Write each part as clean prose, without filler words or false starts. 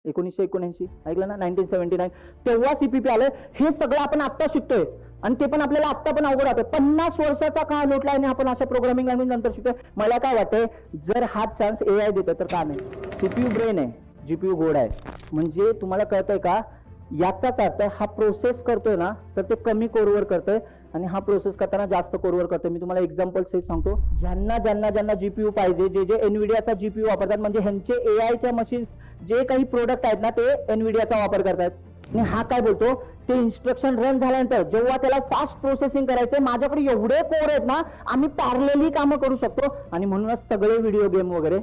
1979 ऐकलं ना, 1979 तेव्हा सीपीपी आलं. हे सगळं आपण आत्ता शिकतोय आणि ते पण आपल्याला आत्ता पण अवघड वाटतं. 50 वर्षाचा काळ लोटला आणि आपण अशा प्रोग्रामिंग लँग्वेज नंतर शिकतोय. मला काय वाटतंय, जर हा चान्स एआय देतं तर का नाही. सीपीयू ब्रेन आहे, जीपीयू घोड आहे. म्हणजे तुम्हाला कळतंय का, याचाच अर्थ हा प्रोसेस करतोय ना तर ते कमी कोरवर करतोय आणि हा प्रोसेस करताना जास्त कोरवर करतोय. मी तुम्हाला एक्झाम्पल सहित सांगतो. ज्यांना जीपीयू पाहिजे, जे एनव्हिडियाचा जीपीयू वापरतात, म्हणजे ह्यांचे एआयच्या मशीन्स जे काही प्रोडक्ट आहेत ना ते एनव्हिडियाचा वापर करतात. आणि हा काय बोलतो, ते इन्स्ट्रक्शन रन झाल्यानंतर जेव्हा त्याला फास्ट प्रोसेसिंग करायचंय, माझ्याकडे एवढे कोर आहेत ना, आम्ही पॅरलली कामं करू शकतो. आणि म्हणूनच सगळे व्हिडिओ गेम वगैरे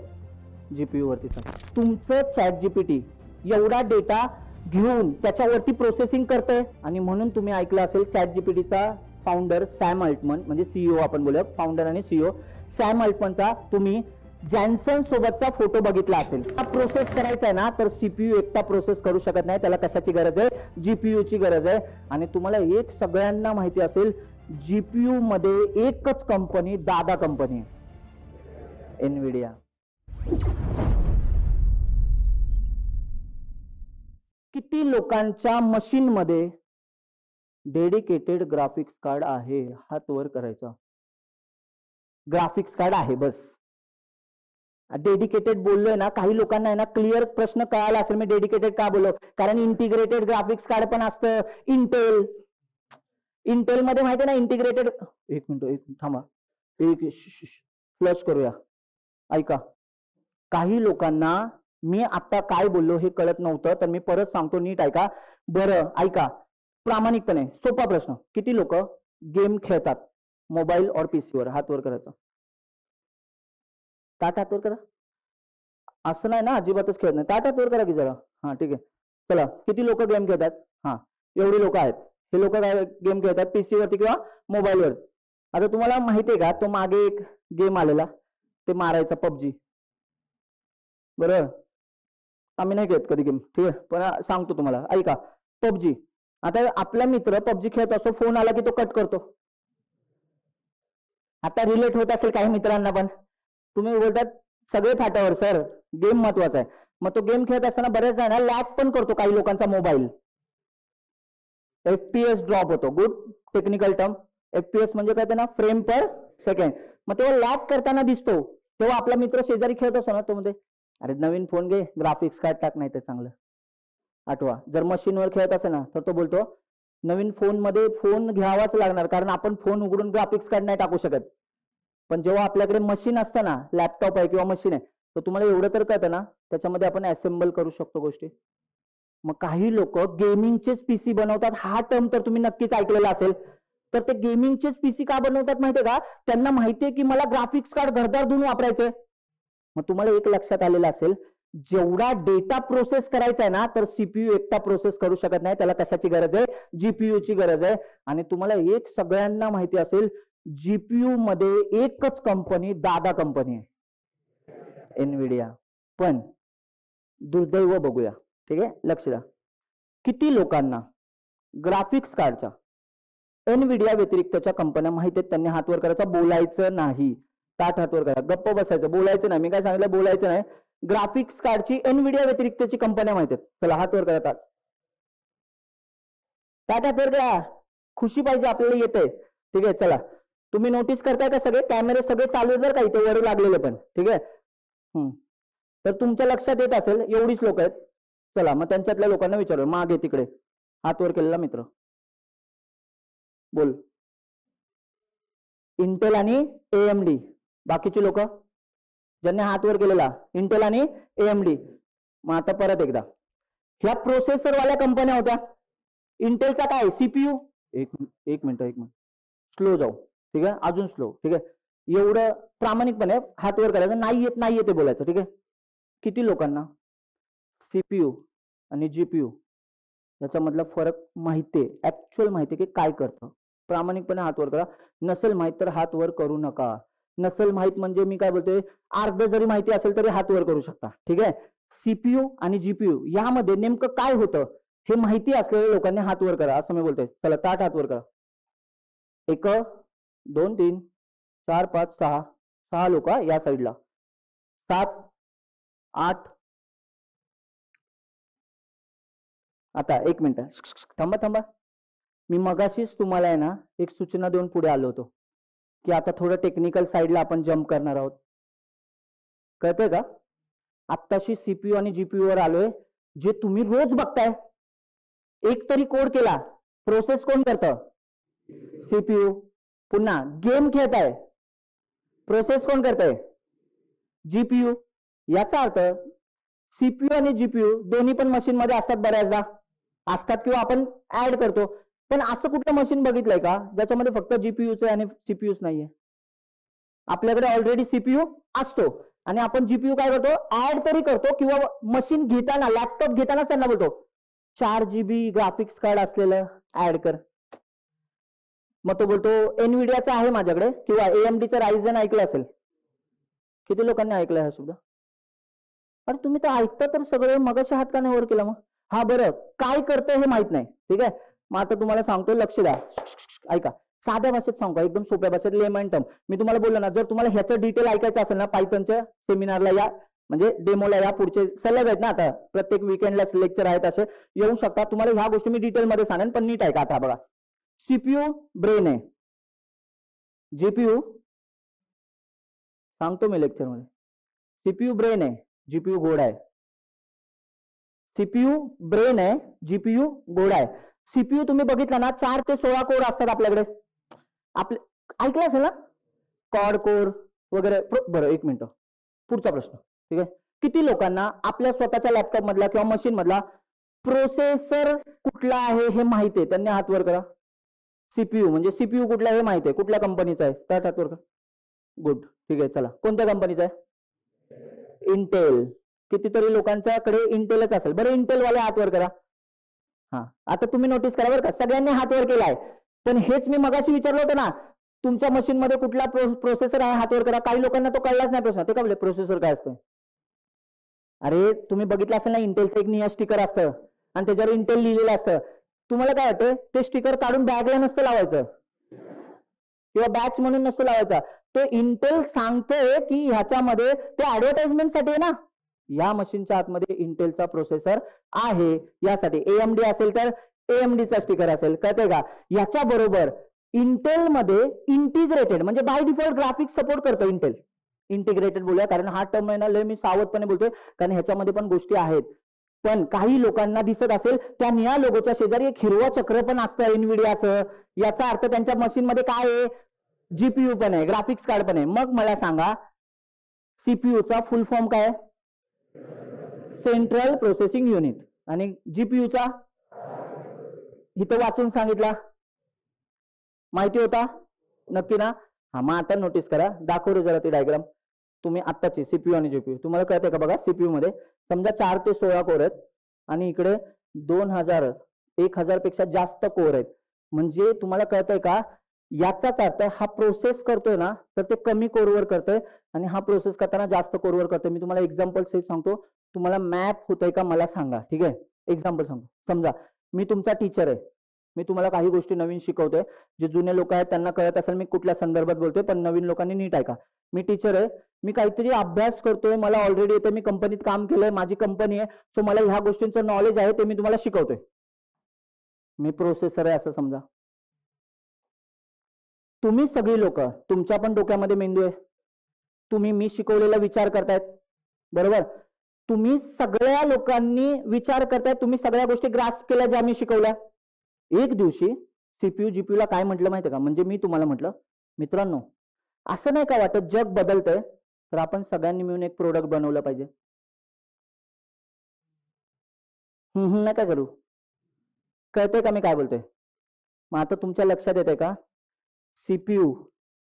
जीपीयू वरती चालतात. तुमचं चॅट जीपीटी एवढा डेटा घेऊन त्याच्यावरती प्रोसेसिंग करतंय. आणि म्हणून तुम्ही ऐकलं असेल, चॅट जीपीटीचा फाउंडर सॅम अल्टमन, म्हणजे सीईओ आपण बोलूया, फाउंडर आणि सीईओ सॅम अल्टमनचा तुम्ही जॅन्सन सोबतचा फोटो बघितला असेल. हा प्रोसेस करायचा आहे ना तर सीपीयू एकटा प्रोसेस करू शकत नाही. त्याला कशाची गरज आहे, जीपीयूची गरज आहे. आणि तुम्हाला एक सगळ्यांना माहिती असेल, जीपीयू मध्ये एकच कंपनी, दादा कंपनी, एनव्हिडिया. किती लोकांच्या मशीन मध्ये डेडिकेटेड ग्राफिक्स कार्ड आहे, हात वर करायचा. ग्राफिक्स कार्ड आहे बस. डेडिकेटेड बोललोय ना, काही लोकांना आहे ना क्लिअर प्रश्न कळाला असेल मी डेडिकेटेड का बोललो, कारण इंटिग्रेटेड ग्राफिक्स कार्ड पण असतं. इंटेल मध्ये माहिती आहे ना इंटिग्रेटेड. एक मिनिट थांबा, फ्लश करूया. ऐका, काही लोकांना मी आता काय बोललो हे कळत नव्हतं, तर मी परत सांगतो, नीट ऐका. बरं ऐका, प्रामाणिकपणे सोपा प्रश्न, किती लोक गेम खेळतात मोबाईल और पीसीवर? हात वर करायचा. ताट हात वर करा. असं नाही ना, अजिबातच खेळत नाही. ताट हात वर करा की जरा. हा ठीक आहे, चला. किती लोक गेम खेळतात? हा, एवढी लोक आहेत. हे लोक काय गेम खेळतात, पीसीवरती किंवा मोबाईलवर. आता तुम्हाला माहिती आहे का, तो मागे एक गेम आलेला, ते मारायचा, पबजी. बरं, आम्ही नाही खेळत कधी गेम, ठीक आहे, पण सांगतो तुम्हाला. ऐका, पबजी. आता आपला मित्र पबजी खेळत असतो, फोन आला की तो कट करतो. आता रिलेट होत असेल काही मित्रांना पण. तुम्ही बोलतात सगळे फाट्यावर सर, गेम महत्वाचा आहे. मग तो गेम खेळत असताना बरेच जण लॅग पण करतो, काही लोकांचा मोबाईल. एफपीएस ड्रॉप होतो. Good technical term. एफपीएस म्हणजे काय ना, फ्रेम पर सेकंड. मग तेव्हा लॅग करताना दिसतो, तेव्हा आपला मित्र शेजारी खेळत असतो ना, तो म्हणते अरे नवीन फोन घे, ग्राफिक्स कार्ड टाक, नाही ते चांगलं. आठवा, जर मशीनवर खेळत असेल ना तर तो बोलतो नवीन फोन मध्ये फोन घ्यावाच लागणार, कारण आपण फोन उघडून ग्राफिक्स कार्ड नाही टाकू शकत. पण जेव्हा आपल्याकडे मशीन असतं ना, लॅपटॉप आहे किंवा मशीन आहे, तर तुम्हाला एवढं तर कळतं ना, त्याच्यामध्ये आपण असेंबल करू शकतो गोष्टी. मग काही लोक गेमिंगचेच पीसी बनवतात. हा टर्म तर तुम्ही नक्कीच ऐकलेला असेल. तर ते गेमिंगचेच पीसी का बनवतात माहितीये का, त्यांना माहितीये की मला ग्राफिक्स कार्ड घरदार धुवून वापरायचंय. मग तुम्हाला एक लक्षात आलेलं असेल, जेवढा डेटा प्रोसेस करायचा आहे ना, तर सीपीयू एकटा प्रोसेस करू शकत नाही. त्याला कशाची गरज आहे, जीपीयूची गरज आहे. आणि तुम्हाला एक सगळ्यांना माहिती असेल, जीपीयू मध्ये एकच कंपनी, दादा कंपनी आहे, एनव्हिडिया. पण दुर्दैव बघूया, ठीक आहे, लक्ष द्या. किती लोकांना ग्राफिक्स कार्डच्या एनव्हिडिया व्यतिरिक्तच्या कंपन्या माहिती आहेत? त्यांनी हातवर करायचा, बोलायचं नाही. ताट हातवर करा, गप्प बसायचं, बोलायचं नाही. मी काय सांगितलं, बोलायचं नाही. ग्राफिक्स कार्डची एनव्हिडिया व्यतिरिक्तची कंपन्या माहिती आहेत? चला हातवर करा, ताट. ताट हातवर करा. खुशी पाहिजे आपल्याला, येते. ठीक आहे, चला. तुम्ही नोटीस करताय का, सगळे कॅमेरे सगळे चालू आहेत का, इथे वर लागलेले पण, ठीक आहे. तर तुमच्या लक्षात येत असेल एवढीच लोक आहेत. चला मग त्यांच्यातल्या लोकांना विचारू, मागे तिकडे हात वर केलेला मित्र बोल. इंटेल आणि एएमडी. बाकीची लोक ज्यांनी हात वर केलेला, इंटेल आणि एएमडी. मग आता परत एकदा, ह्या प्रोसेसर वाल्या कंपन्या होत्या. इंटेलचा काय, सीपीयू. एक मिनिट स्लो जाऊ, ठीक आहे, अजून स्लो, ठीक आहे. एवढं प्रामाणिकपणे हात वर करायचं, नाही येत ते बोलायचं, ठीक आहे. किती लोकांना सीपीयू आणि जीपीयू याच्यामधला फरक माहितीये, ऍक्च्युअल माहितीये की काय करतं? प्रामाणिकपणे हात वर करा. नसेल माहित तर हात वर करू नका. नसेल माहित म्हणजे मी काय बोलतोय, अर्ध जरी माहिती असेल तरी हात वर करू शकता, ठीक आहे. सीपीयू आणि जीपीयू यामध्ये नेमकं काय होतं हे माहिती असलेल्या लोकांनी हात वर करा, असं मी बोलतोय. चला ताट हात वर करा. 1 2 3 4 5 6 लोक या साईडला. 7 8 आता एक मिनिट थांबा थांबा. मी मगाशीच तुम्हाला आहे ना एक सूचना देऊन पुढे आलो होतो की आता थोडं टेक्निकल साईडला आपण जम्प करणार आहोत. कळतंय का? आत्ताशी सीपीयू आणि जीपीयू वर आलोय, जे तुम्ही रोज बघताय. एक तरी कोड केला, प्रोसेस कोण करतं? सीपीयू. पुन्हा गेम खेळताय, प्रोसेस कोण करतंय? जीपीयू. याचा अर्थ सीपीयू आणि जीपीयू दोन्ही पण मशीन मध्ये असतात, बऱ्याचदा असतात किंवा आपण ऍड करतो. पण असं कुठलं मशीन बघितलंय का ज्याच्यामध्ये फक्त जीपीयूच आणि सीपीयूच नाहीये? आपल्याकडे ऑलरेडी सीपीयू असतो आणि आपण जीपीयू काय करतो? ऍड तरी करतो किंवा मशीन घेताना, लॅपटॉप घेतानाच त्यांना बोलतो 4 GB ग्राफिक्स कार्ड असलेलं ऍड कर. मग तो बोलतो एनविडियाचा आहे माझ्याकडे किंवा एएमडीचं रायझन ऐकलं असेल. किती लोकांनी ऐकलं हा शब्द? अरे तुम्ही तर ऐकता तर सगळे, मगाशी हात का नाही वर केला? मग हा बरं काय करतंय हे माहित नाही. ठीक आहे, मग आता तुम्हाला सांगतो, लक्ष द्या, ऐका. साध्या भाषेत सांगू, एकदम सोप्या भाषेत, लेमन टर्म. मी तुम्हाला बोललो ना, जर तुम्हाला ह्याचं डिटेल ऐकायचं असेल ना, पायथनच्या सेमिनारला या, म्हणजे डेमोला या. पुढचे सलग आहेत ना, आता प्रत्येक विकेंडला लेक्चर आहेत, असे येऊ शकता. तुम्हाला ह्या गोष्टी मी डिटेलमध्ये सांगेन, पण नीट ऐका. आता बघा, सीपीयू ब्रेन आहे, जीपीयू सांगतो मी लेक्चर मध्ये. सीपीयू ब्रेन आहे, जीपीयू घोडा आहे. सीपीयू ब्रेन आहे, जीपीयू घोडा आहे. सीपीयू तुम्ही बघितला ना, 4 ते 16 कोर असतात आपल्याकडे. आपले ऐकलं असेल ना, कॉड कोर वगैरे. बरं एक मिनिट, पुढचा प्रश्न. ठीक आहे, किती लोकांना आपल्या स्वतःच्या लॅपटॉप मधला किंवा मशीन मधला प्रोसेसर कुठला आहे हे माहिती आहे? त्यांनी हात वर करा. सीपीयू म्हणजे सीपीयू कुठला हे माहिती आहे, कुठल्या कंपनीचा आहे? त्यात हात वर करा. गुड, ठीक आहे. चला, कोणत्या कंपनीचा आहे? इंटेल. कितीतरी लोकांच्याकडे इंटेलच असेल. बरं, इंटेल वाले हात वर करा. हा, आता तुम्ही नोटीस करा बरं का, सगळ्यांनी हात वर केलाय. पण हेच मी मगाशी विचारलं होतं ना, तुमच्या मशीन मध्ये कुठला प्रोसेसर आहे? हात वर करा. काही लोकांना तो कळलाच नाही प्रश्न. ते का बोलले प्रोसेसर काय असतं? अरे तुम्ही बघितलं असेल ना, इंटेलचं एक निळं स्टिकर असतं आणि त्याच्यावर इंटेल लिहिलेलं असतं. तुम्हाला काय वाटतं, ते स्टिकर काढून बॅगला नसतं लावायचं किंवा बॅच म्हणून नसतो लावायचा. तो इंटेल सांगतोय की ह्याच्यामध्ये ते ऍडव्हर्टाइजमेंट साठी आहे ना, या मशीनच्या आतमध्ये इंटेलचा प्रोसेसर आहे. यासाठी एएमडी असेल तर एएमडीचा स्टिकर असेल. कळतंय का? याच्या बरोबर इंटेल मध्ये इंटिग्रेटेड म्हणजे बाय डिफॉल्ट ग्राफिक्स सपोर्ट करतो इंटेल. इंटिग्रेटेड बोलूया, कारण हा टर्म आहे ना, लय मी सावधपणे बोलतोय, कारण ह्याच्यामध्ये पण गोष्टी आहेत. पण काही लोकांना दिसत असेल, त्या निळ्या लोगोच्या शेजारी एक हिरवं चक्र पण असतं एनविडियाचं. याचा अर्थ त्यांच्या मशीन मध्ये काय आहे? जीपीयू पण आहे, ग्राफिक्स कार्ड पण आहे. मग मला सांगा, सीपीयूचा फुल फॉर्म काय? Central processing unit. आणि जीपीयूचा इथं वाचून सांगितला, माहिती होता नक्की ना? हा, मग आता नोटीस करा, दाखवतो जरा ती डायग्राम. तुम्ही आत्ताची सीपीयू आणि जीपीयू तुम्हाला कळते का? बघा, सीपीयू मध्ये समजा 4 ते 16 कोर आहेत आणि इकडे 2000 1000 पेक्षा जास्त कोर आहेत. म्हणजे तुम्हाला कळतंय का? याचाच अर्थ हा प्रोसेस करतोय ना, तर ते कमी कोरवर करतोय आणि हा प्रोसेस करताना जास्त कोरवर करतोय. मी तुम्हाला एक्झाम्पल सहित सांगतो, तुम्हाला मॅप होतंय का मला सांगा. ठीक आहे, एक्झाम्पल सांगतो. समजा मी तुमचा टीचर आहे, मी तुम्हाला काही गोष्टी नवीन शिकवतोय. जे जुने लोक आहेत त्यांना कळत असेल मी कुठल्या संदर्भात बोलतोय, पण नवीन लोकांनी नीट ऐका. मी टीचर आहे, मी काहीतरी अभ्यास करतोय, मला ऑलरेडी येते, मी कंपनीत काम केलंय, माझी कंपनी आहे, सो मला ह्या गोष्टींचं नॉलेज आहे, ते मी तुम्हाला शिकवतोय. मी प्रोसेसर आहे असं समजा. तुम्ही सगळी लोक, तुमच्या पण डोक्यामध्ये मेंदू आहे, तुम्ही मी शिकवलेला विचार करतायत, बरोबर? तुम्ही सगळ्या लोकांनी विचार करतायत, तुम्ही सगळ्या गोष्टी ग्रास्प केल्या ज्या मी शिकवल्या. एक दिवशी सीपीयू जीपीयू ला काय म्हटलं माहितीये का? म्हणजे मी तुम्हाला म्हटलं, मित्रांनो, असं नाही का वाटत जग बदलतंय, तर आपण सगळ्यांनी मिळून एक प्रोडक्ट बनवलं पाहिजे. नका करू. कळतंय का मी काय बोलतोय? मग आता तुमच्या लक्षात येतंय का? सीपीयू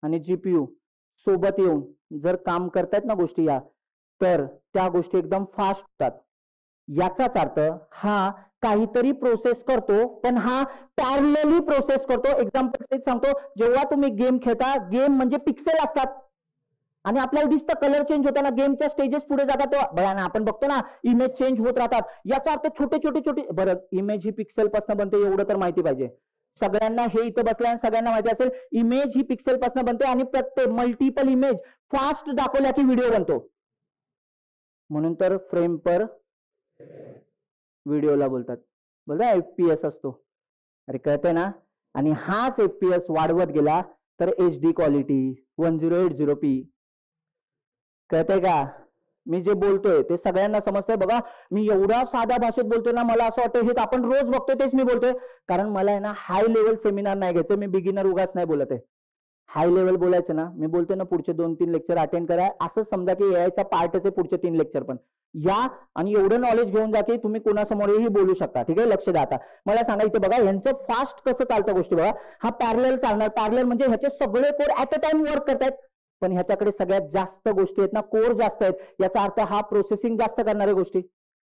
आणि जीपीयू सोबत येऊन जर काम करतायत ना गोष्टी या, तर त्या गोष्टी एकदम फास्ट होतात. याचाच अर्थ हा काहीतरी प्रोसेस करतो, पण हा पॅरलली प्रोसेस करतो. एक्झाम्पल सांगतो, जेव्हा तुम्ही गेम खेळता, गेम म्हणजे पिक्सेल असतात आणि आपल्याला दिसतं कलर चेंज होताना, गेमच्या स्टेजेस पुढे जातात तेव्हा बघा ना, आपण बघतो ना, इमेज चेंज होत राहतात. याचा अर्थ छोटे छोटे छोटे, बरं इमेज ही पिक्सेल पासून बनते एवढं तर माहिती पाहिजे सगळ्यांना. हे इथं बसल्या सगळ्यांना माहिती असेल, इमेज ही पिक्सेल पासून बनते आणि प्रत्येक मल्टिपल इमेज फास्ट दाखवल्या की व्हिडिओ बनतो. म्हणून तर फ्रेम पर व्हिडिओला बोलतात. बोलता FPS असतो. अरे कळतंय ना. आणि हाच FPS वाढवत गेला तर HD क्वालिटी 1080p. कळतंय का. मी जे बोलतोय ते सगळ्यांना समजतंय बघा. मी एवढा साध्या भाषेत बोलतोय ना, मला असं वाटतं हे आपण रोज बघतोय तेच मी बोलतोय. कारण मला आहे ना हाय लेवल सेमिनार नाही घ्यायचं. मी बिगिनर उगाच नाही बोलत आहे. हाय लेवल बोलायचं ना, मी बोलतोय ना पुढचे 2-3 लेक्चर अटेंड करा. असं समजा की एआयचा पार्टच आहे पुढचे 3 लेक्चर पण या. आणि एवढं नॉलेज घेऊन जा की तुम्ही कोणासमोरही बोलू शकता. ठीक आहे, लक्ष द्या. आता मला सांगा इथे बघा यांचं फास्ट कसं चालतं गोष्टी बघा. हा पॅरलल चालणार. पॅरलल म्हणजे ह्याचे सगळे core at a time work करतायत. पण ह्याच्याकडे सगळ्यात जास्त गोष्टी आहेत ना, कोर जास्त आहेत. याचा अर्थ हा प्रोसेसिंग जास्त करणाऱ्या गोष्टी.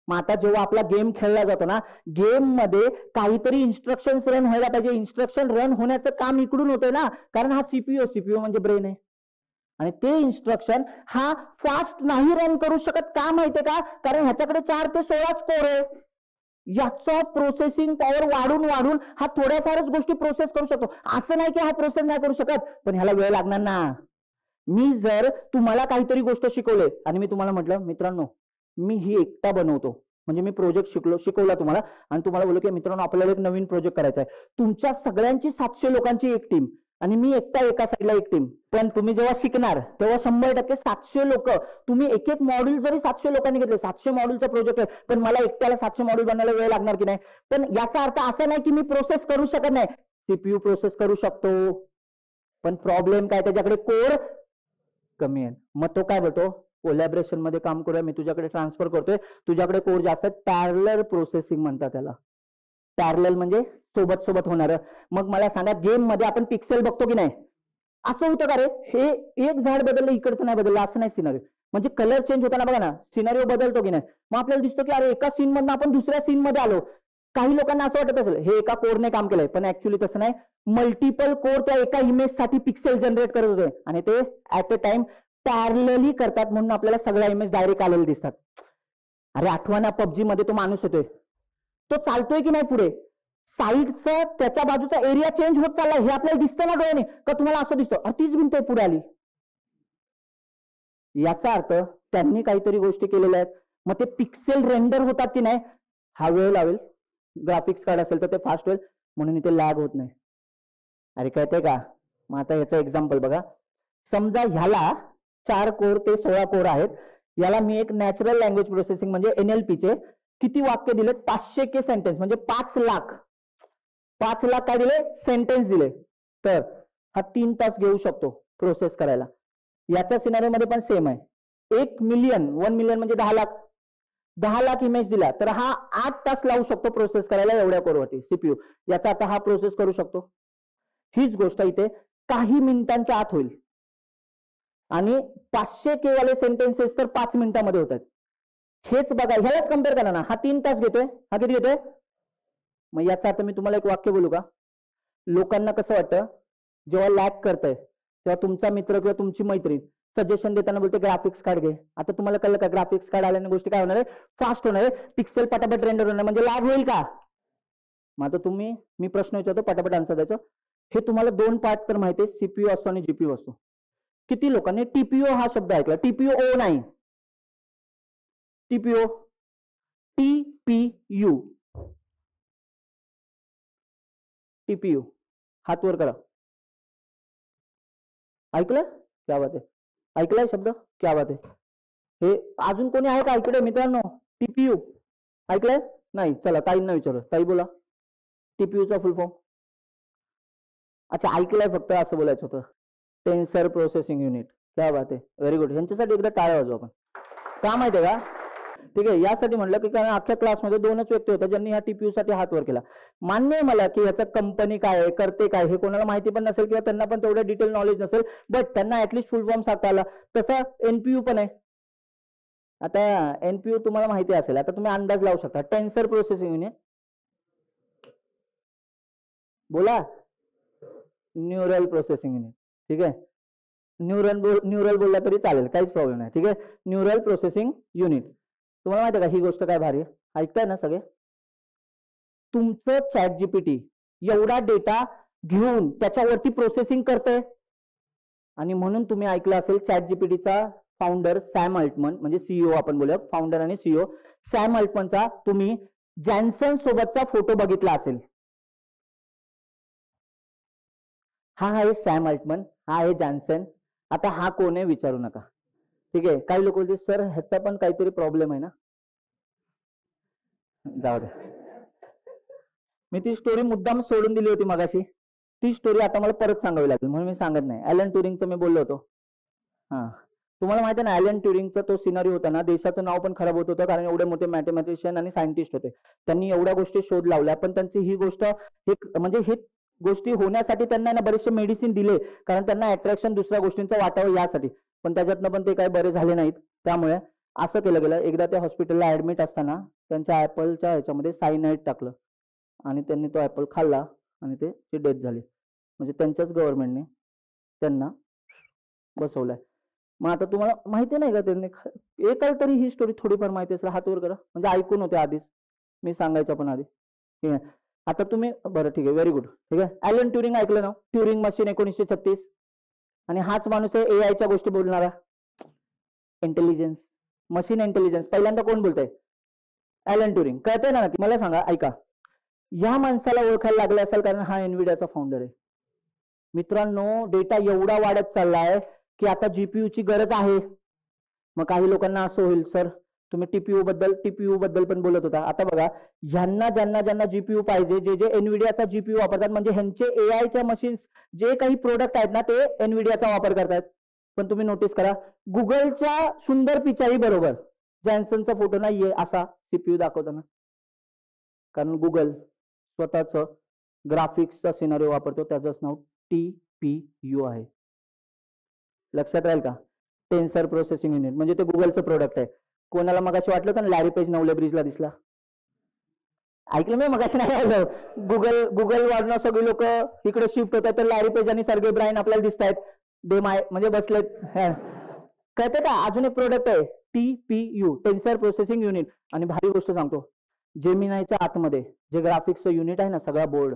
मग आता जेव्हा आपला गेम खेळला जातो ना, गेम मध्ये काहीतरी इन्स्ट्रक्शन रन व्हायला पाहिजे. इन्स्ट्रक्शन रन होण्याचं काम इकडून होतंय ना, कारण हा सीपीयू म्हणजे ब्रेन आहे. आणि ते इन्स्ट्रक्शन हा फास्ट नाही रन करू शकत. का माहितीये का. कारण ह्याच्याकडे 4 ते 16 कोर आहे. याचा प्रोसेसिंग पॉवर वाढून वाढून हा थोड्याफारच गोष्टी प्रोसेस करू शकतो. असं नाही की हा प्रोसेस नाही करू शकत, पण ह्याला वेळ लागणार ना. मी जर तुम्हाला काहीतरी गोष्ट शिकवले आणि मी तुम्हाला म्हटलं मित्रांनो मी ही एकटा बनवतो, म्हणजे मी प्रोजेक्ट शिकवला तुम्हाला आणि तुम्हाला बोललो की मित्रांनो आपल्याला एक नवीन प्रोजेक्ट करायचा आहे. तुमच्या सगळ्यांची 700 लोकांची एक टीम आणि मी एकटा एका साईडला एक टीम. पण तुम्ही जेव्हा शिकणार तेव्हा 100% 700 लोक. तुम्ही एक एक मॉड्यूल जरी 700 लोकांनी घेतले, 700 मॉड्यूलचा प्रोजेक्ट आहे, पण मला एकट्याला 700 मॉड्यूल बनवायला वेळ लागणार की नाही. पण याचा अर्थ असा नाही की मी प्रोसेस करू शकत नाही. सीपीयू प्रोसेस करू शकतो, पण प्रॉब्लेम काय, त्याच्याकडे कोर कमी आहे. मग तो काय बोलतो कोलॅबरेशन मध्ये काम करूया, मी तुझ्याकडे ट्रान्सफर करतोय, तुझ्याकडे कोर जास्त आहे. पॅरलल प्रोसेसिंग म्हणतात त्याला. पॅरलल म्हणजे सोबत सोबत होणार. मग मला सांगा गेम मध्ये आपण पिक्सेल बघतो की नाही. असं होतं का रे, हे एक झाड बदललं इकडचं नाही बदललं असं नाही. सिनारिओ म्हणजे कलर चेंज होताना बघा ना, सिनारिओ बदलतो की नाही. मग आपल्याला दिसतो की अरे एका सीन मधून आपण दुसऱ्या सीन मध्ये आलो. काही लोकांना असं वाटत असेल हे एका कोरने काम केलंय, पण ऍक्च्युली तसं नाही. मल्टिपल कोर त्या एका इमेज साठी पिक्सेल जनरेट करत होते आणि ते ऍट अ टाइम पॅरलली करतात, म्हणून आपल्याला सगळ्या इमेज डायरेक्ट आलेले दिसतात. अरे आठवा ना पबजी मध्ये तो माणूस होतोय, तो चालतोय की नाही पुढे, साईडचा त्याच्या बाजूचा एरिया चेंज होत चाललाय हे आपल्याला दिसतं ना डोळ्याने, का तुम्हाला असं दिसतं अरे तीच भिंत पुढे आली. याचा अर्थ त्यांनी काहीतरी गोष्टी केलेल्या आहेत. मग ते पिक्सेल रेंडर होतात की नाही, हा वेळ लावेल. ग्राफिक्स कार्ड असेल तर ते फास्ट होईल, म्हणून इथे लॅग होत नाही. अरे कळतंय का. मग आता याचं एक्झाम्पल बघा. समजा ह्याला 4 कोर ते 16 कोर आहेत. याला मी एक नॅचरल लँग्वेज प्रोसेसिंग म्हणजे NLP चे किती वाक्य दिले, 500 के सेंटेन्स म्हणजे 5 लाख. 5 लाख काय दिले, सेंटेन्स दिले. तर हा 3 तास घेऊ शकतो प्रोसेस करायला. याच्या सिनारिओ मध्ये पण सेम आहे. 1 मिलियन म्हणजे 10 लाख. 10 लाख इमेज दिला तर हा 8 तास लावू शकतो प्रोसेस करायला एवढ्या कोरवरती सीपीयू. याचा आता हा प्रोसेस करू शकतो. हीच गोष्ट इथे काही मिनिटांच्या आत होईल. आणि 500 के वाले सेंटेन्सेस तर 5 मिनिटांमध्ये होतात. हेच बघा, ह्यालाच कम्पेअर करा ना. हा 3 तास घेतोय, हा किती घेतोय. मग याचा अर्थ मी तुम्हाला एक वाक्य बोलू का. लोकांना कसं वाटतं जेव्हा लॅग करतंय तेव्हा तुमचा मित्र किंवा तुमची मैत्रीण सजेशन देताना बोलते ग्राफिक्स कार्ड घे. आता तुम्हाला कळलं का ग्राफिक्स कार्ड आल्याने गोष्टी काय होणार आहे, फास्ट होणार आहे. पिक्सेल पटापट रेंडर होणार, म्हणजे लॅग होईल का. मग आता तुम्ही, मी प्रश्न विचारतो पटापट आन्सर द्यायचं. हे तुम्हाला 2 पार्ट तर माहिती आहे, सीपीयू असतो आणि जीपीयू असतो. किती लोकांनी टीपीओ हा शब्द ऐकला. टीपीओ नाही, टीपीओ, टीपीयू, टीपीयू. हात वर करा. ऐकलं, क्या बात आहे. ऐकलाय शब्द, क्या बात आहे. हे अजून कोणी आहे का ऐकलंय मित्रांनो. टीपीयू ऐकलंय नाही. चला ताईंना विचारू. ताई बोला टीपीयूचा फुल फॉर्म. अच्छा ऐकलंय फक्त असं बोलायचं होतं. टेन्सर प्रोसेसिंग युनिट. क्या बात आहे, व्हेरी गुड. यांच्यासाठी एकदा टाळ्या वाजवा आपण. का माहितीये का. ठीक आहे, यासाठी म्हटलं की कारण अख्ख्या क्लासमध्ये 2च व्यक्ती होत्या ज्यांनी ह्या टीपीयू साठी हात वर केला. मान्य आहे मला की याचं कंपनी काय आहे, करते काय, हे कोणाला माहिती पण नसेल किंवा त्यांना पण तेवढं डिटेल नॉलेज नसेल, बट त्यांना ऍटलीस्ट फुल फॉर्म सांगता आला. तसं एनपीयू पण आहे. आता एनपीयू तुम्हाला माहिती असेल, आता तुम्ही अंदाज लावू शकता. टेन्सर प्रोसेसिंग युनिट बोला, न्यूरल प्रोसेसिंग युनिट. ठीक आहे, न्यूरल बोलला तरी चालेल, काहीच प्रॉब्लेम नाही. ठीक आहे, न्यूरल प्रोसेसिंग युनिट. तुम्हाला माहिती आहे का ही गोष्ट काय भारी आहे, ऐकताय ना सगळे. तुमचं चॅट जीपीटी एवढा डेटा घेऊन त्याच्यावरती प्रोसेसिंग करतंय. आणि म्हणून तुम्ही ऐकलं असेल चॅट जीपीटीचा फाउंडर सॅम अल्टमन, म्हणजे सीईओ आपण बोलूया, फाउंडर आणि सीईओ सॅम अल्टमनचा तुम्ही जॅन्सन सोबतचा फोटो बघितला असेल. हा आहे सॅम अल्टमन, हा आहे जॉन्सन. आता हा कोण आहे विचारू नका. ठीक आहे. काही लोक बोलते सर ह्याचा पण काहीतरी प्रॉब्लेम आहे ना. जाऊ द्या, मी ती स्टोरी मुद्दाम सोडून दिली होती मगाशी. ती स्टोरी आता मला परत सांगावी लागेल म्हणून मी सांगत नाही. ॲलन ट्युरिंगचं मी बोललो होतो. हा, तुम्हाला माहिती आहे ना, ॲलन ट्युरिंगचा तो सिनारी होता ना, देशाचं नाव पण खराब होत होतं कारण एवढे मोठे मॅथमॅटिशियन आणि सायंटिस्ट होते. त्यांनी एवढ्या गोष्टी शोध लावल्या, पण त्यांची ही गोष्ट म्हणजे हे गोष्टी होण्यासाठी त्यांना ना बरेचसे मेडिसिन दिले कारण त्यांना अट्रॅक्शन दुसऱ्या गोष्टींचं वाटावं यासाठी, पण त्याच्यातनं पण ते काही बरे झाले नाहीत. त्यामुळे असं केलं गेलं, एकदा त्या हॉस्पिटलला ऍडमिट असताना त्यांच्या ऍपलच्या ह्याच्यामध्ये सायनाइड टाकलं आणि त्यांनी तो ऍपल खाल्ला आणि त्याची डेथ झाली. म्हणजे त्यांच्याच गव्हर्नमेंटने त्यांना बसवलंय. मग आता तुम्हाला माहिती नाही का, त्यांनी एकाल तरी ही स्टोरी थोडीफार माहिती असेल हात वर करा, म्हणजे ऐकून होते आधीच, मी सांगायच्या पण आधी. ठीक आहे, आता तुम्ही बरं ठीक आहे, व्हेरी गुड. ठीक आहे, ॲलन ट्युरिंग ऐकलं ना, ट्युरिंग मशीन 1936, आणि हाच माणूस आहे एआयच्या गोष्टी बोलणारा. इंटेलिजन्स, मशीन इंटेलिजन्स पहिल्यांदा कोण बोलतंय? Allen Turing. कळतंय ना? मला सांगा, ऐका, या माणसाला ओळखायला लागले असेल कारण हा एनव्हिडियाचा फाउंडर आहे. मित्रांनो, डेटा एवढा वाढत चाललाय की आता जीपीयू ची गरज आहे. मग काही लोकांना असं होईल, सर तुम्ही टीपीयू बद्दल पण बोलत होता. आता बघा, ज्यांना जीपीयू पाहिजे, जे एनव्हिडियाचा जीपीयू वापरतात, म्हणजे ह्यांचे एआयच्या मशीन्स जे काही प्रोडक्ट आहेत ना, ते एनव्हिडियाचा वापर करतात. पण तुम्ही नोटीस करा, गुगलच्या सुंदर पिचाई बरोबर जॉन्सनचा फोटो नाहीये असा सीपीयू दाखवताना, कारण गुगल स्वतःच ग्राफिक्सचा सिनारिओ वापरतो, त्याचंच नाव टीपीयू आहे. लक्षात राहील का? टेन्सर प्रोसेसिंग युनिट, म्हणजे ते गुगलचं प्रोडक्ट आहे. कोणाला मगाशी वाटलं होतं ना लॅरी पेज नवले ब्रिजला दिसला? ऐकलं मी मगाशी नाही आलं. गुगल वाढणं सगळी लोक इकडे शिफ्ट होत आहेत, तर लॅरी पेज आणि सर्गे ब्रायन आपल्याला दिसत आहेत, दे माय म्हणजे बसलेत. कळते का? अजून एक प्रोडक्ट आहे टीपीयू, टेन्सर प्रोसेसिंग युनिट. आणि भारी गोष्ट सांगतो, जेमिनायच्या आतमध्ये जे ग्राफिक्सचं युनिट आहे ना, सगळा बोर्ड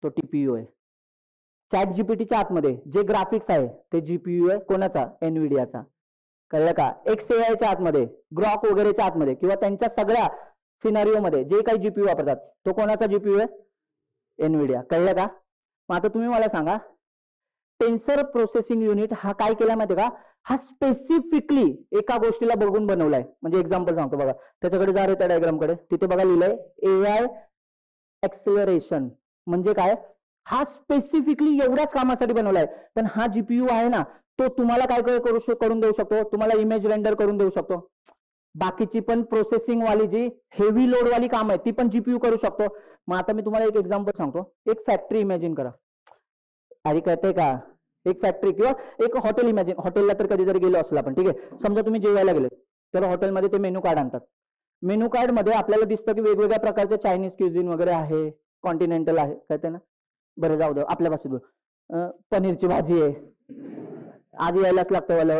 तो टीपीयू आहे. चॅट जीपीटीच्या आतमध्ये जे ग्राफिक्स आहे ते जीपीयू आहे. कोणाचा? एनव्हिडियाचा. कळलं का? एक्सएआयच्या आतमध्ये, ग्रॉक वगैरेच्या आतमध्ये किंवा त्यांच्या सगळ्या सिनारिओ मध्ये जे काही जीपीयू वापरतात तो कोणाचा जीपीयू आहे? एनव्हिडिया. कळलं का? मग आता तुम्ही मला सांगा, टेन्सर प्रोसेसिंग युनिट हा काय केला माहिती का? हा स्पेसिफिकली एका गोष्टीला बघून बनवलाय. म्हणजे एक्झाम्पल सांगतो बघा, त्याच्याकडे जा रे त्या डायग्राम कडे, तिथे बघा लिहिलंय एआय एक्सेलरेशन. म्हणजे काय? हा स्पेसिफिकली एवढ्याच कामासाठी बनवलाय. पण हा जीपीयू आहे ना, तो तुम्हाला काय करून देऊ शकतो? तुम्हाला इमेज रेंडर करून देऊ शकतो. बाकीची पण प्रोसेसिंग वाली जी हेवी लोड वाली काम आहे ती पण जीपीयू करू शकतो. मग आता मी तुम्हाला एक एक्झाम्पल सांगतो. एक फॅक्टरी इमॅजिन करा. अरे कळतंय का? एक फॅक्टरी किंवा एक हॉटेल इमॅजिन. हॉटेलला तर कधीतरी गेलो असेल आपण. ठीक आहे, समजा तुम्ही जेवायला गेले, तर हॉटेलमध्ये ते मेनू कार्ड आणतात. मेनू कार्ड मध्ये आपल्याला दिसतं की वेगवेगळ्या प्रकारचे चायनीज क्युझिन वगैरे आहे, कॉन्टिनेंटल आहे, कळतंय ना? बरं जाऊ द्या, आपल्या भाषेत पनीरची भाजी आहे, आज यायलाच लागतं वाला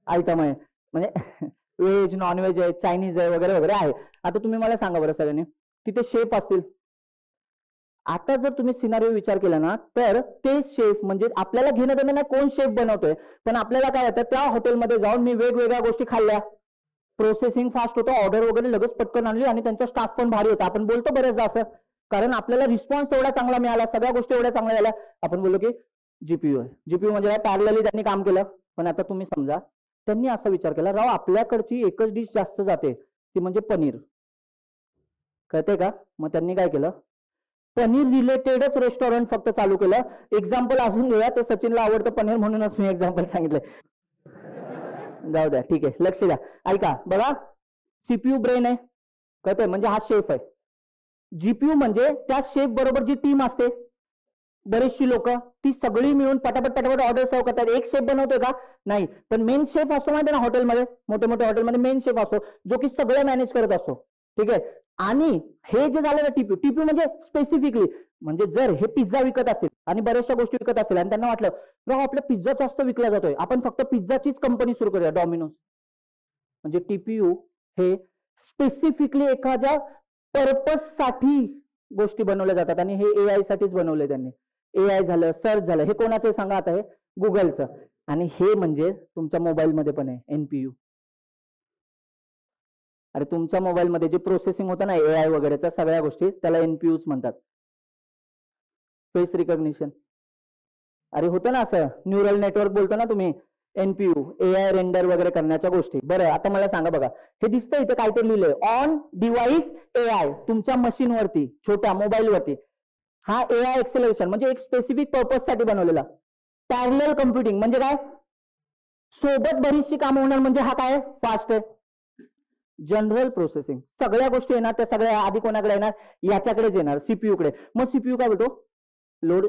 आयटम आहे, म्हणजे व्हेज नॉन व्हेज आहे, चायनीज आहे, वगैरे वगैरे आहे. आता तुम्ही मला सांगा बरं सगळ्यांनी, तिथे शेफ असतील. आता जर तुम्ही सिनारिओ विचार केला ना, तर ते शेफ म्हणजे आपल्याला घेणं देणं नाही कोण शेफ बनवतोय, पण आपल्याला काय होतं, त्या हॉटेलमध्ये जाऊन मी वेगवेगळ्या गोष्टी खाल्ल्या, प्रोसेसिंग फास्ट होतं, ऑर्डर वगैरे लगेच पटकन आणली आणि त्यांचा स्टाफ पण भारी होता. आपण बोलतो बरेचदा असं, कारण आपल्याला रिस्पॉन्स एवढा चांगला मिळाला, सगळ्या गोष्टी एवढ्या चांगल्या झाल्या, आपण बोललो की जीपीयू आहे. जीपीयू म्हणजे पॅरलली त्यांनी काम केलं. पण आता तुम्ही समजा त्यांनी असा विचार केला, राव आपल्याकडची एकच डिश जास्त जाते, ती म्हणजे पनीर. कळते का? मग त्यांनी काय केलं, पनीर रिलेटेडच रेस्टॉरंट फक्त चालू केलं. एक्झाम्पल अजून घेऊया, ते सचिनला आवडतं पनीर म्हणूनच मी एक्झाम्पल सांगितलंय. जाऊ द्या, ठीक आहे, लक्ष द्या, ऐका बघा. सीपीयू ब्रेन आहे, कळतंय, म्हणजे हा शेफ आहे. जीपीयू म्हणजे त्या शेफ बरोबर जी टीम असते, बरेचशी लोक, ती सगळी मिळून पटापट पटापट ऑर्डर सर्व करतात. एक शेफ बनवतोय का? नाही, पण मेन शेफ असतो माहिती ना हॉटेलमध्ये, मोठे मोठे हॉटेलमध्ये मेन शेफ असतो जो की सगळं मॅनेज करत असतो. ठीक आहे, आणि हे जे झालं ना टीपीयू, टीपीयू म्हणजे स्पेसिफिकली, म्हणजे जर हे पिझ्झा विकत असतील आणि बऱ्याचशा गोष्टी विकत असतील आणि त्यांना वाटलं राव आपला पिझ्झा जास्त विकला जातोय, आपण फक्त पिझ्झाचीच कंपनी सुरू करूया, डॉमिनोज. म्हणजे टीपीयू हे स्पेसिफिकली एखाद्या पर्पज साठी गोष्टी बनवल्या जातात आणि हे एआय साठीच बनवले त्यांनी. एआय झालं, सर्च झालं, हे कोणाचं सांगा आता? हे गुगलचं. आणि हे म्हणजे तुमच्या मोबाईलमध्ये पण आहे एनपीयू. अरे तुमच्या मोबाईलमध्ये जे प्रोसेसिंग होतं ना AI वगैरेच्या सगळ्या गोष्टी त्याला NPUs म्हणतात. Face recognition. अरे होतं ना असं न्यूरल नेटवर्क बोलतो ना तुम्ही, NPU AI रेंडर वगैरे करण्याच्या गोष्टी. बरं आता मला सांगा बघा, हे दिसतं इथे काहीतरी लिहिलंय ऑन डिव्हाइस AI. तुमच्या मशीनवरती छोट्या मोबाईलवरती हा AI एक्सेलरेशन म्हणजे एक स्पेसिफिक पर्पज साठी बनवलेला. पॅरलल कम्प्युटिंग म्हणजे काय, सोबत बरीचशी कामं होणार म्हणजे हा काय फास्ट आहे. जनरल प्रोसेसिंग सगळ्या गोष्टी येणार त्या सगळ्या आधी कोणाकडे येणार, याच्याकडेच येणार, CPU कडे. मग CPU काय बोलतो, लोड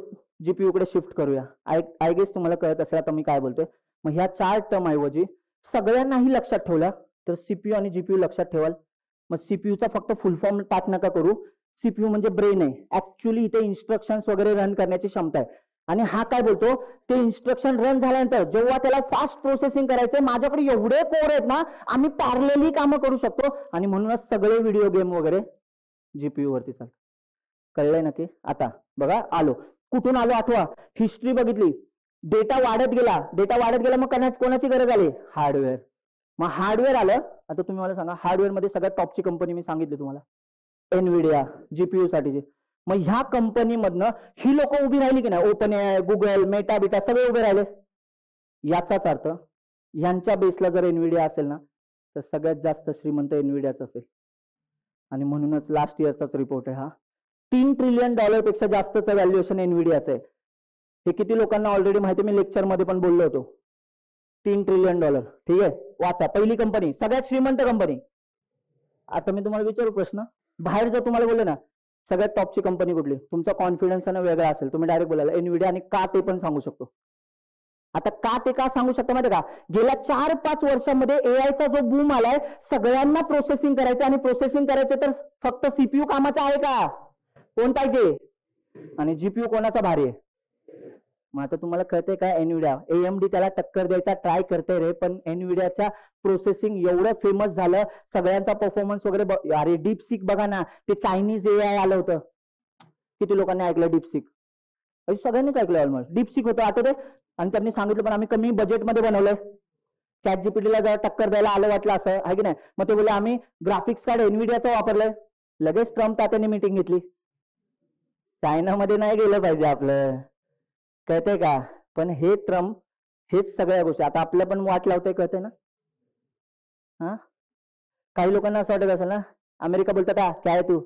GPU कडे शिफ्ट करूया. आय गेस तुम्हाला कळत असेल आता मी काय बोलतोय. मग ह्या 4 टर्म ऐवजी सगळ्यांनाही लक्षात ठेवल्या तर CPU आणि GPU लक्षात ठेवाल. मग CPU चा फक्त फुल फॉर्म पाठ नका करू. CPU म्हणजे ब्रेन आहे, ऍक्च्युअली इथे इन्स्ट्रक्शन्स वगैरे रन करण्याची क्षमता आहे. आणि हा काय बोलतो, ते इन्स्ट्रक्शन रन झाल्यानंतर जेव्हा त्याला फास्ट प्रोसेसिंग करायचंय, माझ्याकडे एवढे कोर आहेत ना, आम्ही पॅरलली कामं करू शकतो. आणि म्हणूनच सगळे व्हिडिओ गेम वगैरे GPU वरती चालतात. कळलंय नक्की. आता बघा आलो कुठून आलो आठवा, हिस्ट्री बघितली, डेटा वाढत गेला मग कोणाची गरज आली, हार्डवेअर. मग हार्डवेअर आलं. आता तुम्ही मला सांगा हार्डवेअर मध्ये सगळ्यात टॉपची कंपनी मी सांगितली तुम्हाला, एनविडिया GPU साठीची. मग ह्या कंपनीमधनं ही लोक उभी राहिली की नाही, ओपन AI, गुगल, मेटा बिटा सगळे उभे राहिले. याचाच अर्थ यांच्या बेसला जर एनविडिया असेल ना तर सगळ्यात जास्त श्रीमंत एनविडियाच असेल. आणि म्हणूनच लास्ट इयरचाच रिपोर्ट आहे हा, $3 ट्रिलियन पेक्षा जास्तचं व्हॅल्युएशन एनविडियाचं आहे. हे किती लोकांना ऑलरेडी माहिती, मी लेक्चर मध्ये पण बोललो होतो. $3 ट्रिलियन. ठीक आहे, वाचा. पहिली कंपनी, सगळ्यात श्रीमंत कंपनी. आता मी तुम्हाला विचारू प्रश्न, बाहेर जर तुम्हाला बोलले ना सगळ्यात टॉपची कंपनी कुठली, तुमचा कॉन्फिडन्स वेगळा असेल, तुम्ही डायरेक्ट बोलायला एनविडिया. आणि का ते पण सांगू शकतो. आता का सांगू शकतो माहिती का, गेल्या 4-5 वर्षांमध्ये एआयचा जो बूम आलाय, सगळ्यांना प्रोसेसिंग करायचं. आणि प्रोसेसिंग करायचं तर फक्त CPU कामाचा आहे का, कोण पाहिजे, आणि GPU कोणाचा भारी आहे. मग आता तुम्हाला कळतंय काय, एनविडिया AMD त्याला टक्कर द्यायचा ट्राय करते रे, पण एनविडियाच्या प्रोसेसिंग एवढं फेमस झालं, सगळ्यांचा परफॉर्मन्स वगैरे. अरे डीपसीक बघा ना, ते चायनीज AI आलं होतं, किती लोकांनी ऐकलं डीपसीक, सगळ्यांनीच ऐकलं ऑलमोस्ट. डीपसीक होतं आठवते, आणि त्यांनी सांगितलं पण आम्ही कमी बजेटमध्ये बनवलंय, ChatGPT ला जरा टक्कर द्यायला आलं वाटलं असं आहे की नाही. मग ते बोलले आम्ही ग्राफिक्स कार्ड एनविडियाचं वापरलंय. लगेच ट्रम्प तात्याने मीटिंग घेतली. चायनामध्ये नाही गेलं पाहिजे आपलं, कळतंय का. पण हे ट्रम्प हेच सगळ्या गोष्टी आता आपल्या पण वाट लावतंय, कळतंय ना. हा, काही लोकांना असं वाटत असेल ना, अमेरिका बोलतात का क्या है तू,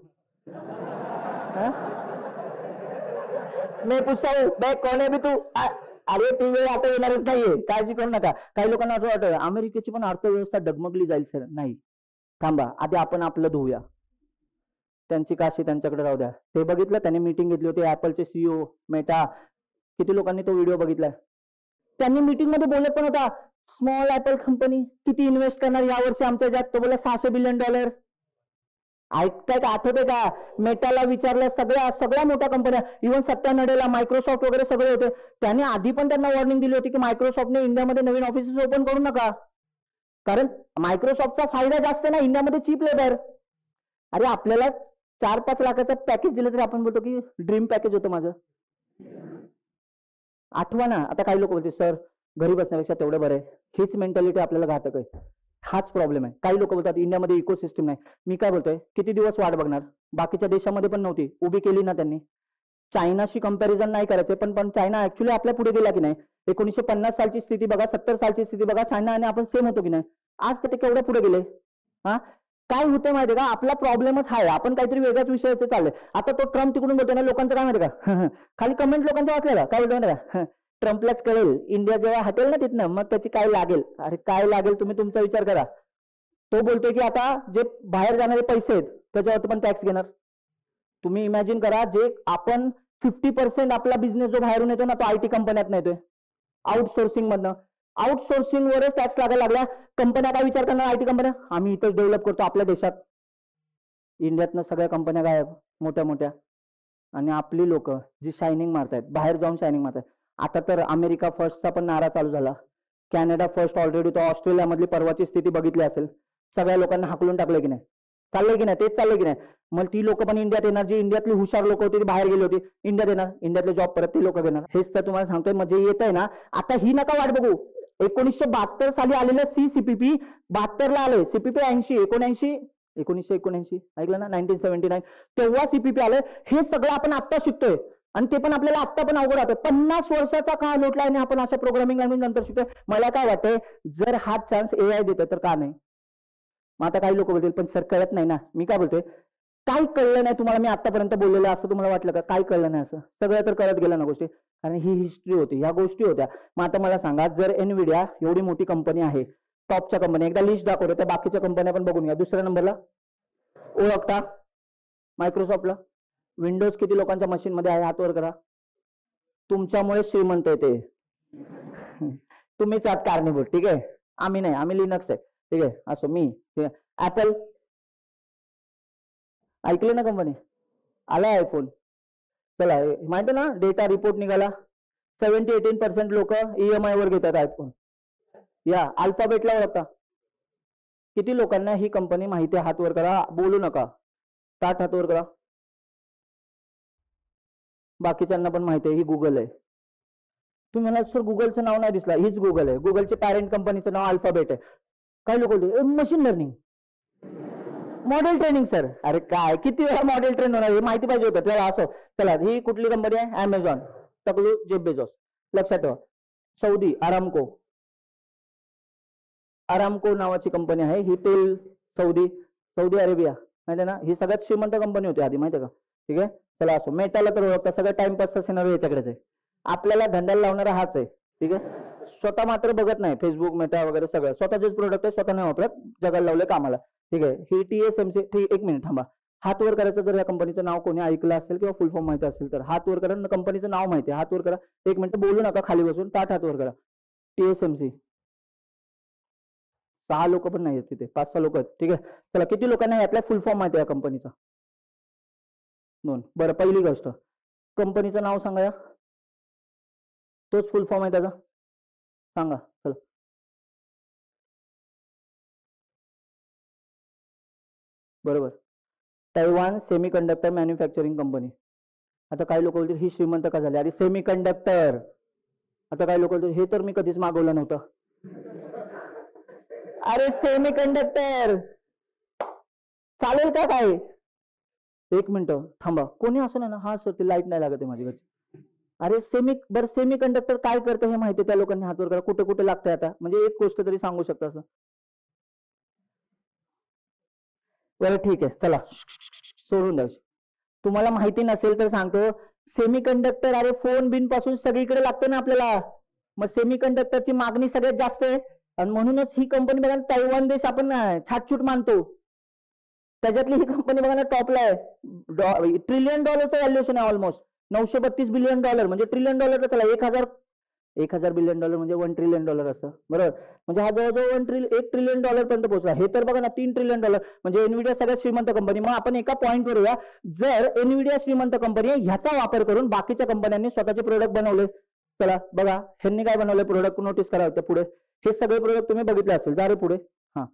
मैं पूछता हूं मैं कौन है भी तू. अरे ती वेळ आता येणारच नाहीये, काळजी करू नका. काही लोकांना असं वाटतं अमेरिकेची पण अर्थव्यवस्था डगमगली जाईल सर. नाही, थांबा, आधी आपण आपलं धुवूया. त्यांची काशी त्यांच्याकडे राहू द्या. ते बघितलं, त्यांनी मीटिंग घेतली होती ऍपलचे CEO, मेटा, किती लोकांनी तो व्हिडिओ बघितलाय. त्यांनी मीटिंग मध्ये बोलत पण होता, स्मॉल ऍपल कंपनी किती इन्व्हेस्ट करणार यावर्षी आमच्या ज्यात, तो बोला $600 बिलियन. ऐकताय का, आठवतंय का. मेटाला विचारलं, सगळ्या मोठ्या कंपन्या, इव्हन सत्या नडेला, मायक्रोसॉफ्ट वगैरे सगळे होते. त्याने आधी पण त्यांना वॉर्निंग दिली होती की मायक्रोसॉफ्टने इंडियामध्ये नवीन ऑफिसेस ओपन करू नका, कारण मायक्रोसॉफ्टचा फायदा जास्त नाही, इंडियामध्ये चीप लेबर. अरे आपल्याला 4-5 लाखाचं पॅकेज दिलं तरी आपण बोलतो की ड्रीम पॅकेज होतं माझं. आठवा ना. आता काही लोक बोलते सर घरी बसण्यापेक्षा तेवढं बरं आहे. हीच मेंटॅलिटी आपल्याला घातक आहे, हाच प्रॉब्लेम आहे. काही लोक बोलतात इंडियामध्ये इकोसिस्टम नाही. मी काय बोलतोय, किती दिवस वाट बघणार, बाकीच्या देशामध्ये पण नव्हती, उभी केली ना त्यांनी. चायनाशी कंपॅरिझन नाही करायचे, पण चायना ऍक्च्युली आपल्या पुढे गेला की नाही. 1950 सालची स्थिती बघा, 70 सालची स्थिती बघा, चायना आणि आपण सेम होतो की नाही. आज तर ते केवढं पुढे गेले. हा, काय होतं माहितीये का, आपला प्रॉब्लेमच आहे, आपण काहीतरी वेगळ्याच विषयाचं चाललंय. आता तो ट्रम्प तिकडून बोलतोय ना, लोकांचं काय माहिती का, खाली कमेंट लोकांचं वाचलं काय बोलतोय माहिती का, ट्रम्पलाच कळेल इंडिया जेव्हा हटेल ना तिथनं मग त्याची काय लागेल. अरे काय लागेल तुम्ही तुमचा विचार करा. तो बोलतोय की आता जे बाहेर जाणारे पैसे आहेत त्याच्यावरती पण टॅक्स घेणार. तुम्ही इमॅजिन करा, जे आपण 50% आपला बिझनेस जो बाहेरून येतो ना तो IT कंपन्यात येतोय, आउटसोर्सिंग मधनं. आउटसोर्सिंग वरच टॅक्स लागायला लागला. कंपन्या काय विचार करणार, IT कंपन्या आम्ही इथंच डेव्हलप करतो आपल्या देशात. इंडियातनं सगळ्या कंपन्या गायब, मोठ्या मोठ्या. आणि आपली लोक जी शायनिंग मारतायत, बाहेर जाऊन शायनिंग मारतायत. आता तर अमेरिका फर्स्टचा पण नारा चालू झाला, कॅनडा फर्स्ट ऑलरेडी. तो ऑस्ट्रेलिया मधली परवाची स्थिती बघितली असेल, सगळ्या लोकांना हाकलून टाकलंय की नाही, चाललंय की नाही, तेच चाललंय की नाही. मग ती लोक पण इंडियात येणार, जी इंडियातली हुशार लोक होती ती बाहेर गेली होती, इंडियात येणार, इंडियातले जॉब परत ती लोक घेणार. हेच तर तुम्हाला सांगतोय. म्हणजे येत आहे ना, आता ही नका वाट बघू. 1972 साली आलेलं CPP 72 ला आलंय. CPP 1979 ऐकलं ना, 1979 तेव्हा CPP आलंय. हे सगळं आपण आता शिकतोय आणि ते पण आपल्याला आता पण अवघड वाटतं. 50 वर्षाचा काळ लोटला आणि आपण अशा प्रोग्रामिंग लँग्वेज नंतर शिकतोय. मला काय वाटतंय, जर हा चान्स AI देतोय तर का नाही. मग आता काही लोक बोलतील पण सर कळत नाही ना. मी काय बोलतोय, काय कळलं नाही तुम्हाला मी आतापर्यंत बोललेलं असं तुम्हाला वाटलं का? काय कळलं नाही असं? सगळं तर कळत गेलं ना गोष्टी, कारण ही हिस्ट्री होती, ह्या गोष्टी होत्या. मग आता मला सांगा, जर एनविडिया एवढी मोठी कंपनी आहे, टॉपच्या कंपनी, एकदा लिस्ट दाखवतो त्या बाकीच्या कंपन्या पण बघून घ्या. दुसऱ्या नंबरला ओळखता मायक्रोसॉफ्टला. विंडोज किती लोकांच्या मशीन मध्ये आहे? हात वर करा. तुमच्यामुळे श्रीमंत आहे ते. तुम्हीच आहात कारणीभूत. ठीक आहे, आम्ही नाही, आम्ही लिनक्स आहे. ठीक आहे, असो. मी ऍपल ऐकलं ना, कंपनी आला आयफोन. चला, माहिती ना, डेटा रिपोर्ट निघाला, 70-18% लोक EMI वर घेतात आयफोन. या अल्फाबेटला ओळखता किती लोकांना ही कंपनी माहिती आहे? हात वर करा, बोलू नका. ताट हात वर करा. बाकीच्यांना पण माहिती आहे ही गुगल आहे. तुम्ही म्हणाल सर गुगलचं नाव नाही दिसला, हीच गुगल आहे. गुगलचे पॅरेंट कंपनीचं नाव अल्फाबेट आहे. काही लोक बोलते machine learning, model training. Sir अरे काय, किती वेळा मॉडेल ट्रेन होणार, हे माहिती पाहिजे होतं. चला असो. चला, ही कुठली कंपनी आहे? अमेझॉन. टकलू जेफ बेझोस. लक्षात ठेवा. सौदी अरामको नावाची कंपनी आहे. ही तेल, सौदी अरेबिया, माहिती आहे ना, ही सगळ्यात श्रीमंत कंपनी होती आधी, माहिती आहे का? ठीक आहे, चला असो. मेटाला तर ओळखता, सगळं टाइमपासचा सिनारी याच्याकडेच आहे. आपल्याला धंद्याला लावणारा हाच आहे. ठीक आहे, स्वतः मात्र बघत नाही. फेसबुक, मेटा वगैरे सगळं स्वतःचेच प्रोडक्ट आहे, स्वतः नाही वापरत, जगाला लावले कामाला. ठीक आहे, ही TSMC. ठीक, एक मिनिट थांबा. हात वर करायचं जर या कंपनीचं नाव कोणी ऐकलं असेल किंवा फुल फॉर्म माहिती असेल तर हात वर करा. कंपनीचं नाव माहिती आहे, हात वर करा. एक मिनिट बोलू नका, खाली बसून ताट हात वर करा. TSMC. 6 लोक पण नाही आहेत तिथे, 5-6 लोक आहेत. ठीक आहे, चला, किती लोकांना यातला फुल फॉर्म माहिती आहे या कंपनीचा? 2. बरं, पहिली गोष्ट, कंपनीचं नाव सांगा या. तोच फुल फॉर्म आहे त्याचा, सांगा. चला, बरोबर, तैवान सेमीकंडक्टर मॅन्युफॅक्चरिंग कंपनी. आता काही लोक बोलतील ही श्रीमंत का झाली? अरे सेमीकंडक्टर. आता काही लोक बोलतील हे तर मी कधीच मागवलं नव्हतं. अरे सेमीकंडक्टर चालेल का? काय, एक मिनिट थांबा. कोणी असं नाही ना, हा सर ती लाईट नाही लागत आहे माझी घरची. अरे सेमीकंडक्टर काय करतं हे माहिती आहे त्या लोकांनी? हात वर करा. कुठे कुठे लागतंय आता, म्हणजे एक गोष्ट तरी सांगू शकता असं? बरं ठीक आहे, चला सोडून द्यायची. तुम्हाला माहिती नसेल तर सांगतो. सेमीकंडक्टर अरे फोन बिन पासून सगळीकडे लागतं ना आपल्याला. मग सेमीकंडक्टरची मागणी सगळ्यात जास्त आहे आणि म्हणूनच ही कंपनी बघा, तैवान देश आपण छाटछूट मानतो, त्याच्यातली ही कंपनी बघा ना टॉपला आहे. $1 ट्रिलियन व्हॅल्युएशन आहे. ऑलमोस्ट $932 बिलियन, म्हणजे $1 ट्रिलियन. चला, 1,000 बिलियन म्हणजे $1 ट्रिलियन असतं, बरोबर. म्हणजे हा जवळजवळ $1 ट्रिलियन पर्यंत पोहोचला. हे तर बघा ना $3 ट्रिलियन, म्हणजे एनविडिया सगळ्यात श्रीमंत कंपनी. मग आपण एका पॉईंटवर येऊया. जर एनविडिया श्रीमंत कंपनी आहे, ह्याचा वापर करून बाकीच्या कंपन्यांनी स्वतःचे प्रोडक्ट बनवले. चला बघा, ह्यांनी काय बनवले प्रोडक्ट, नोटीस करा. पुढे हे सगळे प्रोडक्ट तुम्ही बघितले असेल. जा रे पुढे. हा,